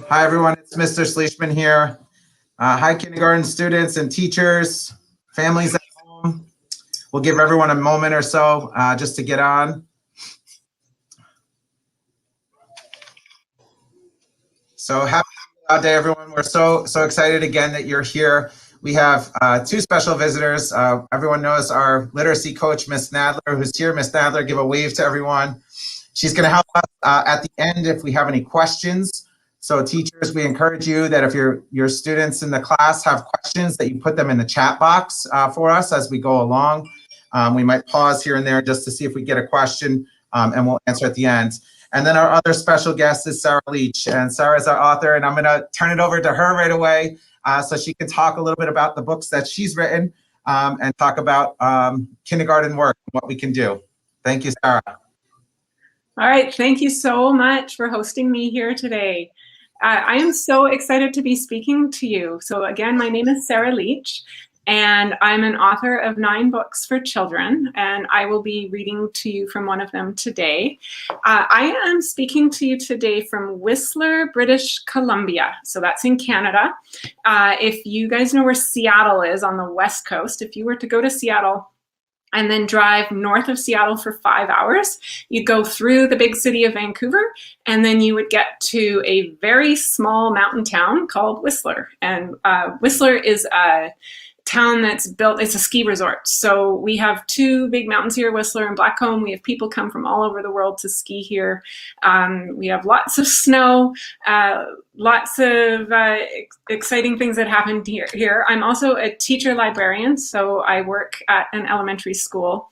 Hi, everyone. It's Mr. Schleishman here. Hi, kindergarten students and teachers, families at home. We'll give everyone a moment or so just to get on. So happy day, everyone. We're so excited again that you're here. We have two special visitors. Everyone knows our literacy coach, Miss Nadler, who's here. Miss Nadler, give a wave to everyone. She's going to help us at the end if we have any questions. So teachers, we encourage you that if your students in the class have questions, that you put them in the chat box for us as we go along. We might pause here and there just to see if we get a question, and we'll answer at the end. And then our other special guest is Sara Leach, and Sara is our author, and I'm going to turn it over to her right away so she can talk a little bit about the books that she's written and talk about kindergarten work and what we can do. Thank you, Sara. All right, thank you so much for hosting me here today. I am so excited to be speaking to you. So again, my name is Sara Leach, and I'm an author of 9 books for children, and I will be reading to you from one of them today. I am speaking to you today from Whistler, British Columbia. So that's in Canada. If you guys know where Seattle is on the West Coast, if you were to go to Seattle and then drive north of Seattle for 5 hours, you'd go through the big city of Vancouver, and then you would get to a very small mountain town called Whistler. And Whistler is a town that's built, it's a ski resort. So we have 2 big mountains here, Whistler and Blackcomb. We have people come from all over the world to ski here. We have lots of snow, lots of exciting things that happened here. I'm also a teacher librarian, so I work at an elementary school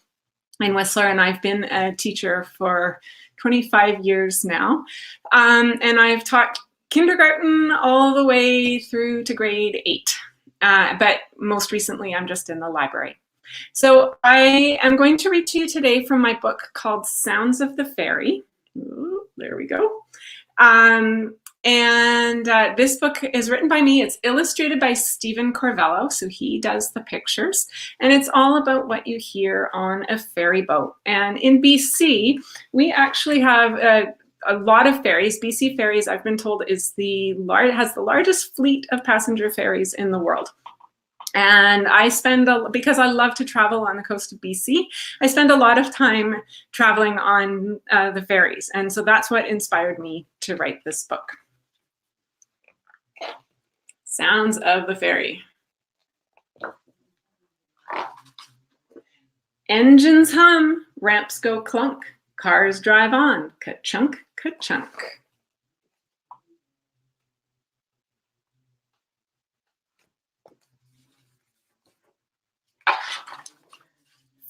in Whistler, and I've been a teacher for 25 years now. And I've taught kindergarten all the way through to grade 8. But most recently, I'm just in the library. So I am going to read to you today from my book called Sounds of the Fairy. Ooh, there we go. This book is written by me. It's illustrated by Stephen Corvello, so he does the pictures. And it's all about what you hear on a ferry boat. And in BC, we actually have a lot of ferries. BC Ferries, I've been told, has the largest fleet of passenger ferries in the world. And I spend, because I love to travel on the coast of BC, I spend a lot of time traveling on the ferries. And so that's what inspired me to write this book. Sounds of the Ferry. Engines hum, ramps go clunk, cars drive on, ka-chunk, ka-chunk.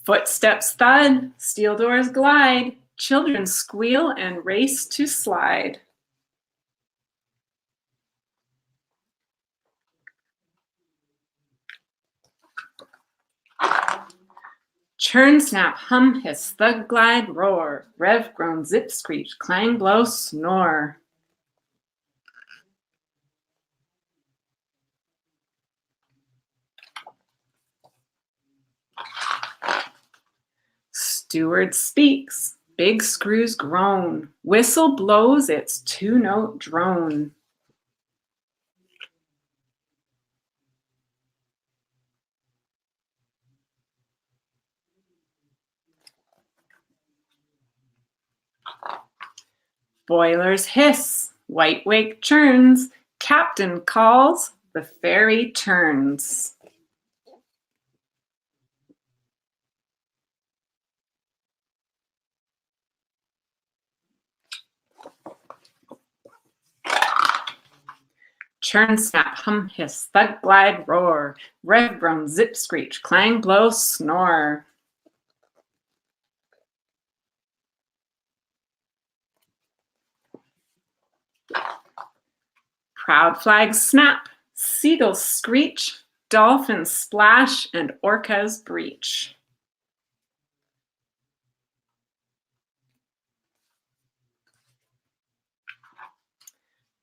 Footsteps thud, steel doors glide, children squeal and race to slide. Churn, snap, hum, hiss, thud, glide, roar, rev, groan, zip, screech, clang, blow, snore. Steward speaks, big screws groan, whistle blows its 2-note drone. Boilers hiss, white wake churns, captain calls, the ferry turns. Churn, snap, hum, hiss, thud, glide, roar, rev, groan, zip, screech, clang, blow, snore. Proud flags snap, seagulls screech, dolphins splash, and orcas breach.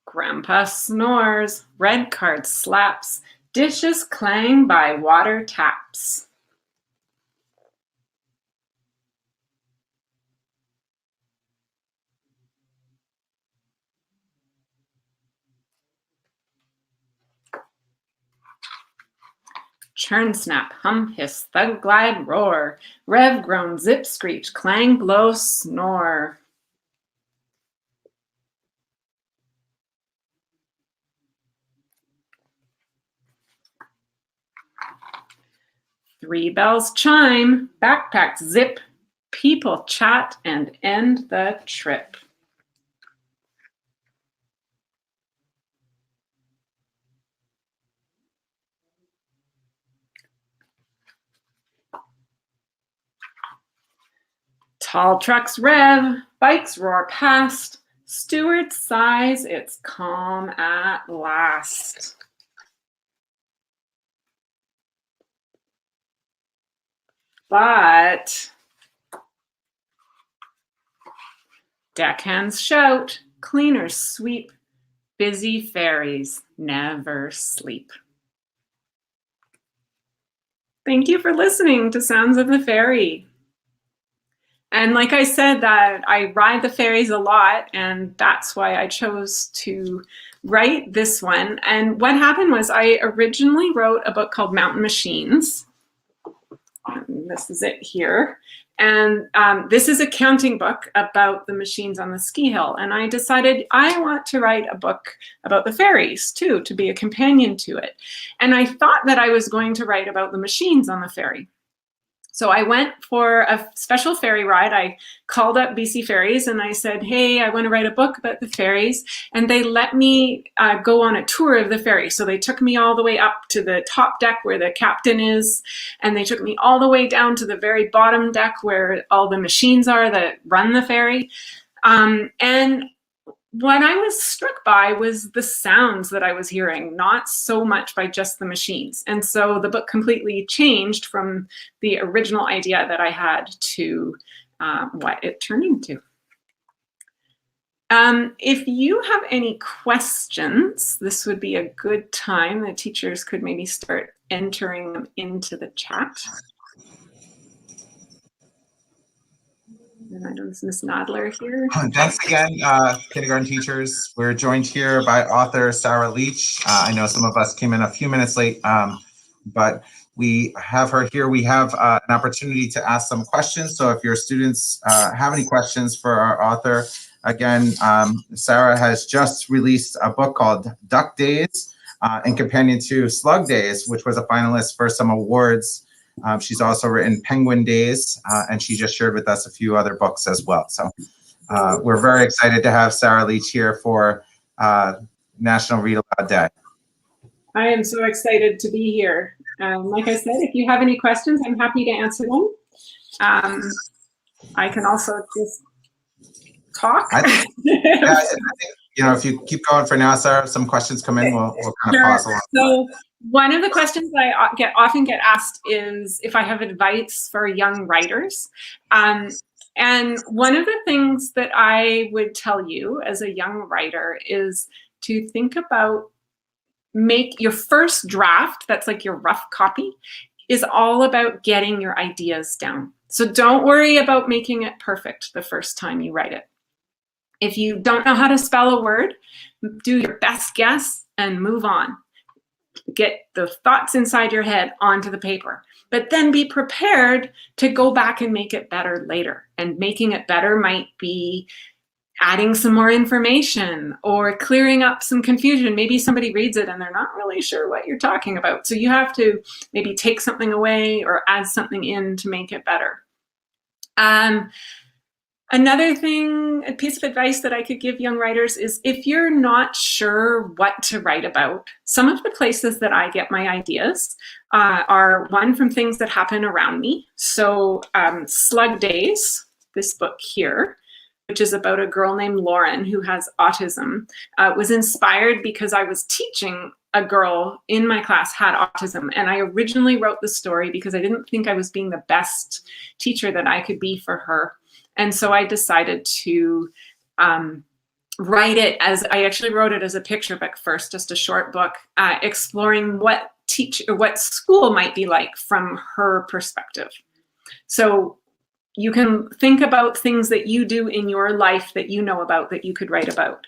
Grandpa snores, red card slaps, dishes clang by water taps. Turn, snap, hum, hiss, thud, glide, roar. Rev, groan, zip, screech, clang, blow, snore. Three bells chime, backpacks zip, people chat and end the trip. Tall trucks rev, bikes roar past, steward sighs, it's calm at last. But deckhands shout, cleaners sweep, busy ferries never sleep. Thank you for listening to Sounds of the Ferry. And like I said, that I ride the ferries a lot, and that's why I chose to write this one. And what happened was I originally wrote a book called Mountain Machines. And this is it here. And this is a counting book about the machines on the ski hill. And I decided I want to write a book about the ferries too, to be a companion to it. And I thought that I was going to write about the machines on the ferry. So I went for a special ferry ride. I called up BC Ferries and I said, hey, I want to write a book about the ferries. And they let me go on a tour of the ferry. So they took me all the way up to the top deck where the captain is. And they took me all the way down to the very bottom deck where all the machines are that run the ferry. And what I was struck by was the sounds that I was hearing, not so much by just the machines. And so the book completely changed from the original idea that I had to what it turned into. If you have any questions, this would be a good time. The teachers could maybe start entering them into the chat. And I know this is Ms. Nadler here. Thanks again, kindergarten teachers. We're joined here by author Sara Leach. I know some of us came in a few minutes late, but we have her here. We have an opportunity to ask some questions. So if your students have any questions for our author, again, Sara has just released a book called Duck Days and companion to Slug Days, which was a finalist for some awards. She's also written Penguin Days, and she just shared with us a few other books as well. So we're very excited to have Sara Leach here for National Read Aloud Day. I am so excited to be here. Like I said, if you have any questions, I'm happy to answer them. I can also just talk. I think, you know, if you keep going for now, Sara, some questions come in, we'll kind of pause along. So one of the questions that I often get asked is if I have advice for young writers. And one of the things that I would tell you as a young writer is to think about make your first draft, that's like your rough copy, is all about getting your ideas down. So don't worry about making it perfect the first time you write it. If you don't know how to spell a word, do your best guess and move on. Get the thoughts inside your head onto the paper, but then be prepared to go back and make it better later. And making it better might be adding some more information or clearing up some confusion. Maybe somebody reads it and they're not really sure what you're talking about. So you have to maybe take something away or add something in to make it better. Another thing, a piece of advice that I could give young writers is if you're not sure what to write about, some of the places that I get my ideas are one from things that happen around me. So Slug Days, this book here, which is about a girl named Lauren who has autism, was inspired because I was teaching a girl in my class had autism. And I originally wrote the story because I didn't think I was being the best teacher that I could be for her. And so I decided to write it as, I actually wrote it as a picture book first, just a short book, exploring what school might be like from her perspective. So you can think about things that you do in your life that you know about that you could write about.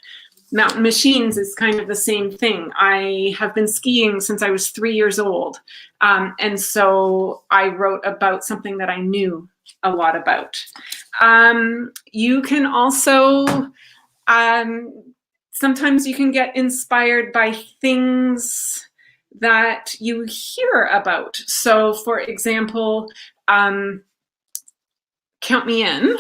Mountain Machines is kind of the same thing. I have been skiing since I was 3 years old. And so I wrote about something that I knew a lot about. You can also, sometimes you can get inspired by things that you hear about. So for example, Count Me In.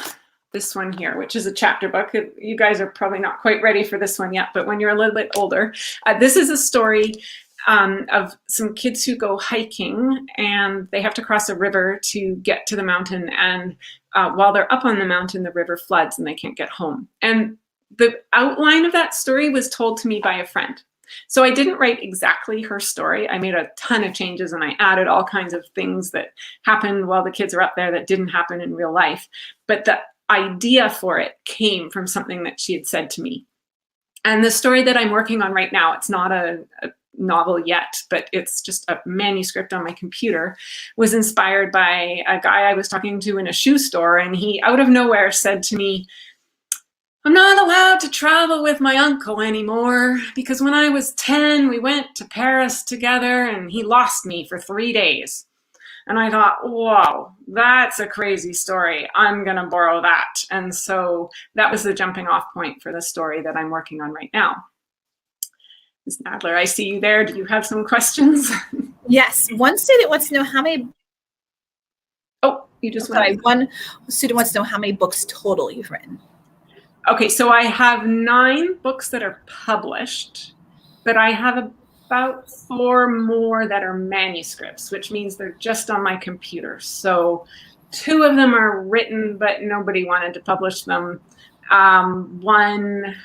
This one here, which is a chapter book. You guys are probably not quite ready for this one yet, but when you're a little bit older, this is a story of some kids who go hiking and they have to cross a river to get to the mountain. And while they're up on the mountain, the river floods and they can't get home. And the outline of that story was told to me by a friend. So I didn't write exactly her story. I made a ton of changes and I added all kinds of things that happened while the kids are up there that didn't happen in real life. But the idea for it came from something that she had said to me. And the story that I'm working on right now, it's not a novel yet, but it's just a manuscript on my computer, was inspired by a guy I was talking to in a shoe store. And he, out of nowhere, said to me, "I'm not allowed to travel with my uncle anymore because when I was 10, we went to Paris together and he lost me for 3 days." And I thought, whoa, that's a crazy story. I'm going to borrow that. And so that was the jumping off point for the story that I'm working on right now. Ms. Nadler, I see you there. Do you have some questions? Yes. One student wants to know how many. Oh, you just Sorry. One student wants to know how many books total you've written. Okay, so I have 9 books that are published, but I have about 4 more that are manuscripts, which means they're just on my computer. So 2 of them are written, but nobody wanted to publish them. One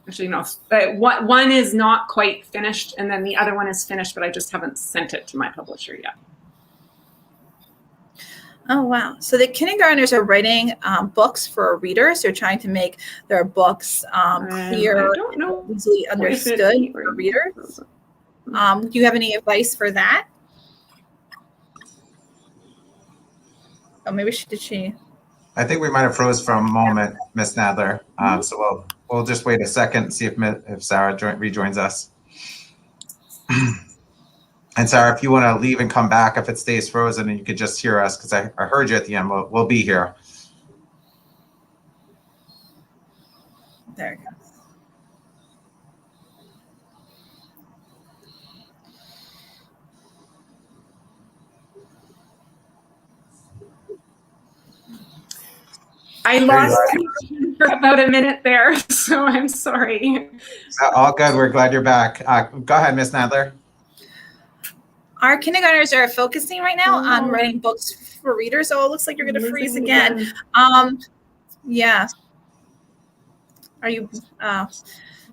is not quite finished, and then the other one is finished, but I just haven't sent it to my publisher yet. Oh, wow. So the kindergartners are writing books for readers. They're trying to make their books clear, easily understood for readers. Do you have any advice for that? Oh, maybe did she? I think we might have froze for a moment, Ms. Nadler. So we'll just wait a second and see if Sara rejoins us. And Sara, if you want to leave and come back, if it stays frozen and you could just hear us, because I heard you at the end, we'll be here. There we go. I lost you for about a minute there, so I'm sorry. All good. We're glad you're back. Go ahead, Ms. Nadler. Our kindergartners are focusing right now on writing books for readers. Oh, it looks like you're going to freeze again. Yeah. Are you?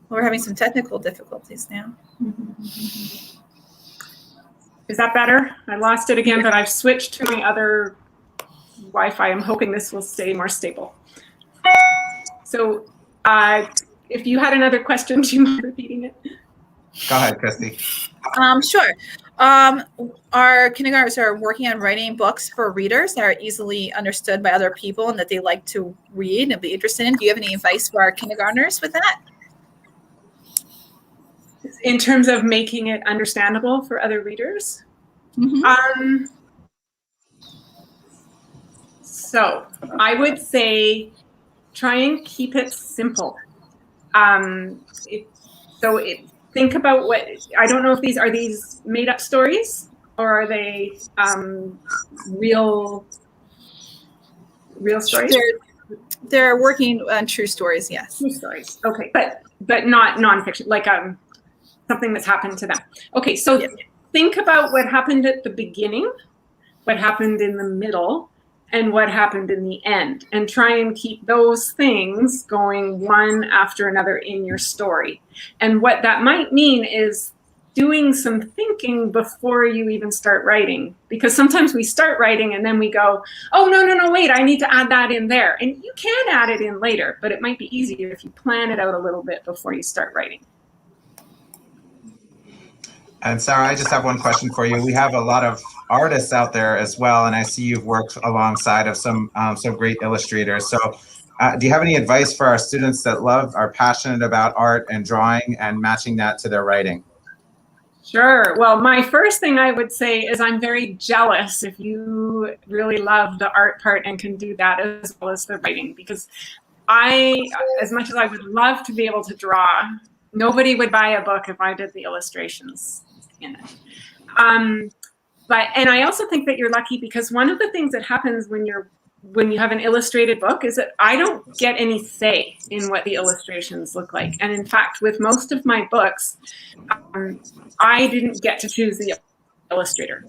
We're having some technical difficulties now. Is that better? I lost it again, but I've switched to my other Wi-Fi. I'm hoping this will stay more stable. So if you had another question, do you mind repeating it? Go ahead, Christy. Sure. Our kindergartners are working on writing books for readers that are easily understood by other people and that they like to read and be interested in. Do you have any advice for our kindergartners with that? In terms of making it understandable for other readers? Mm-hmm. So I would say try and keep it simple. Think about what, I don't know if these are made up stories or are they real stories? They're working on true stories, yes. True stories, okay, but not nonfiction, like something that's happened to them. Okay, so think about what happened at the beginning, what happened in the middle, and what happened in the end, and try and keep those things going one after another in your story. And what that might mean is doing some thinking before you even start writing, because sometimes we start writing and then we go, oh, no, wait, I need to add that in there. And you can add it in later, but it might be easier if you plan it out a little bit before you start writing. And Sara, I just have one question for you. We have a lot of artists out there as well, and I see you've worked alongside of some great illustrators. So do you have any advice for our students that are passionate about art and drawing and matching that to their writing? Sure. Well, my first thing I would say is I'm very jealous if you really love the art part and can do that as well as the writing, because as much as I would love to be able to draw, nobody would buy a book if I did the illustrations in it. And I also think that you're lucky, because one of the things that happens when you have an illustrated book is that I don't get any say in what the illustrations look like. And in fact, with most of my books, I didn't get to choose the illustrator.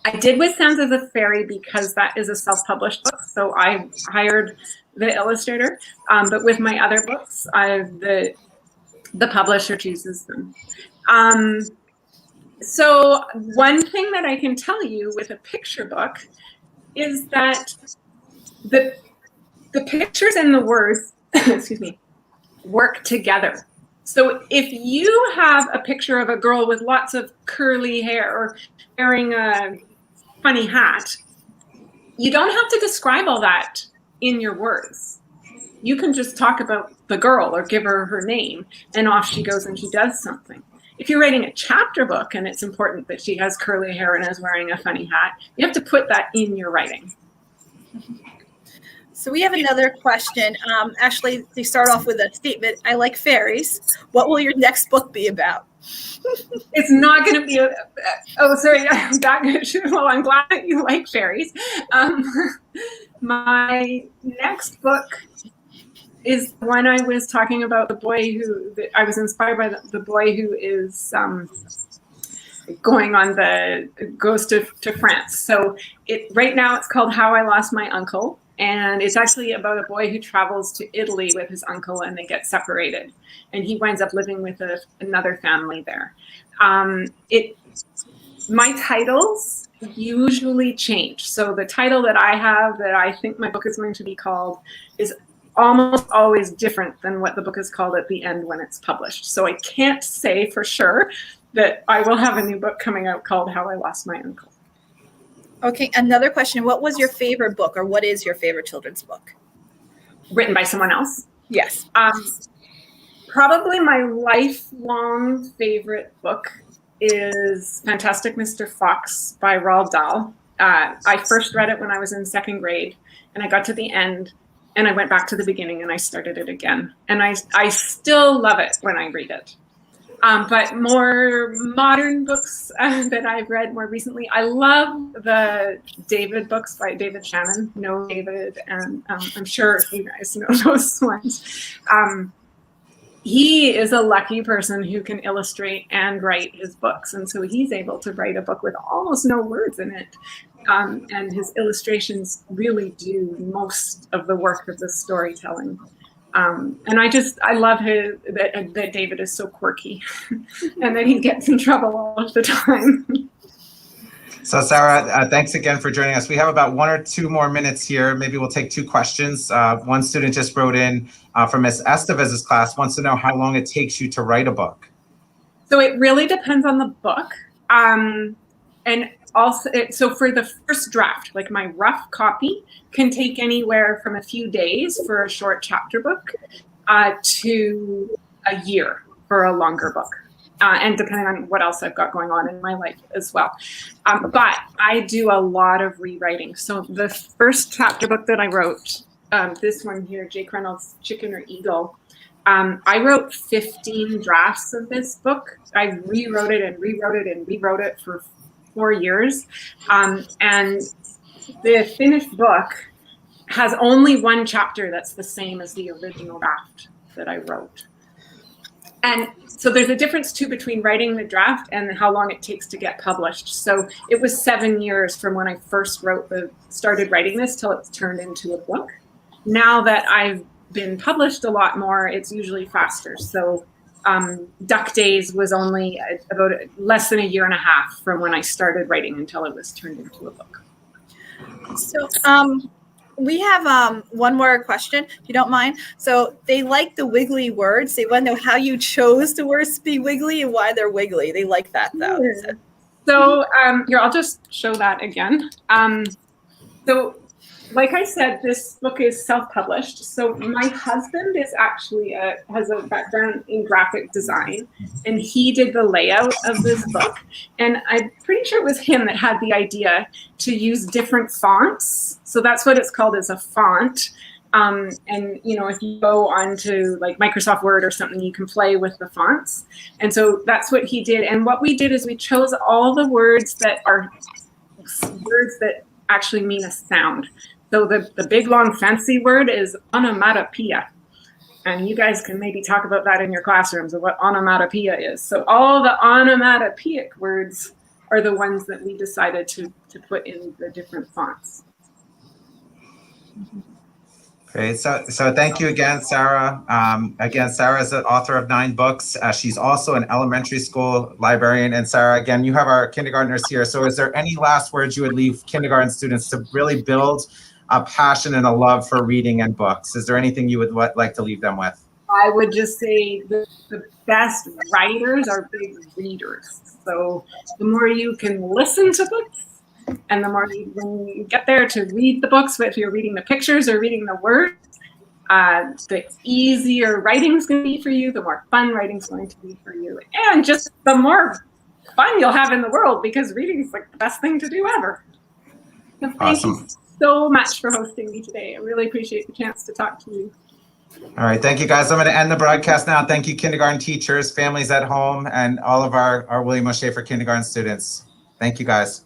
I did with Sands of the Fairy because that is a self-published book, so I hired the illustrator. But with my other books, the publisher chooses them. So one thing that I can tell you with a picture book is that the pictures and the words, excuse me, work together. So if you have a picture of a girl with lots of curly hair or wearing a funny hat, you don't have to describe all that in your words. You can just talk about the girl or give her her name, and off she goes and she does something. If you're writing a chapter book and it's important that she has curly hair and is wearing a funny hat, you have to put that in your writing. So we have another question. Actually, they start off with a statement. I like fairies. What will your next book be about? It's not going to be oh, sorry. Well, I'm glad that you like fairies. My next book is one I was talking about, the boy who, I was inspired by the boy who is goes to France. So right now it's called How I Lost My Uncle. And it's actually about a boy who travels to Italy with his uncle and they get separated. And he winds up living with another family there. My titles usually change. So the title that I have that I think my book is going to be called is almost always different than what the book is called at the end when it's published. So I can't say for sure that I will have a new book coming out called How I Lost My Uncle. Okay, another question. What was your favorite book, or what is your favorite children's book? Written by someone else? Yes. Probably my lifelong favorite book is Fantastic Mr. Fox by Roald Dahl. I first read it when I was in second grade, and I got to the end, and I went back to the beginning, and I started it again. And I still love it when I read it. But more modern books that I've read more recently, I love the David books by David Shannon, Know David, and I'm sure you guys know those ones. He is a lucky person who can illustrate and write his books, and so he's able to write a book with almost no words in it. And his illustrations really do most of the work of the storytelling. And I love that David is so quirky and that he gets in trouble all of the time. So Sara, thanks again for joining us. We have about 1 or 2 more minutes here. Maybe we'll take 2 questions. One student just wrote in from Ms. Estevez's class, wants to know how long it takes you to write a book. So it really depends on the book. And also, so for the first draft, like my rough copy can take anywhere from a few days for a short chapter book to a year for a longer book. And depending on what else I've got going on in my life as well. But I do a lot of rewriting. So the first chapter book that I wrote, this one here, Jake Reynolds' Chicken or Eagle, I wrote 15 drafts of this book. I rewrote it and rewrote it and rewrote it for 4 years. And the finished book has only one chapter that's the same as the original draft that I wrote. And so there's a difference too between writing the draft and how long it takes to get published. So it was 7 years from when I first started writing this till it's turned into a book. Now that I've been published a lot more, it's usually faster. So Duck Days was only about less than 1.5 years from when I started writing until it was turned into a book. So we have one more question, if you don't mind. So they like the wiggly words. They want to know how you chose the words to be wiggly and why they're wiggly. They like that though. So here, I'll just show that again. So like I said, this book is self-published. So my husband is actually has a background in graphic design, and he did the layout of this book. And I'm pretty sure it was him that had the idea to use different fonts. So that's what it's called, as a font. And you know, if you go onto like Microsoft Word or something, you can play with the fonts. And so that's what he did. And what we did is we chose all the words that are words that actually mean a sound. So the big long fancy word is onomatopoeia. And you guys can maybe talk about that in your classrooms of what onomatopoeia is. So all the onomatopoeic words are the ones that we decided to put in the different fonts. Great. So thank you again, Sara. Again, Sara is the author of 9 books. She's also an elementary school librarian. And Sara, again, you have our kindergartners here. So is there any last words you would leave kindergarten students to really build a passion and a love for reading and books? Is there anything you would like to leave them with? I would just say the best writers are big readers. So the more you can listen to books, and the more when you get there to read the books, if you're reading the pictures or reading the words, the easier writing's going to be for you, the more fun writing's going to be for you, and just the more fun you'll have in the world, because reading is like the best thing to do ever. So thank you so much for hosting me today. I really appreciate the chance to talk to you. All right, thank you guys. I'm going to end the broadcast now. Thank you, kindergarten teachers, families at home, and all of our William O. Schaefer kindergarten students. Thank you guys.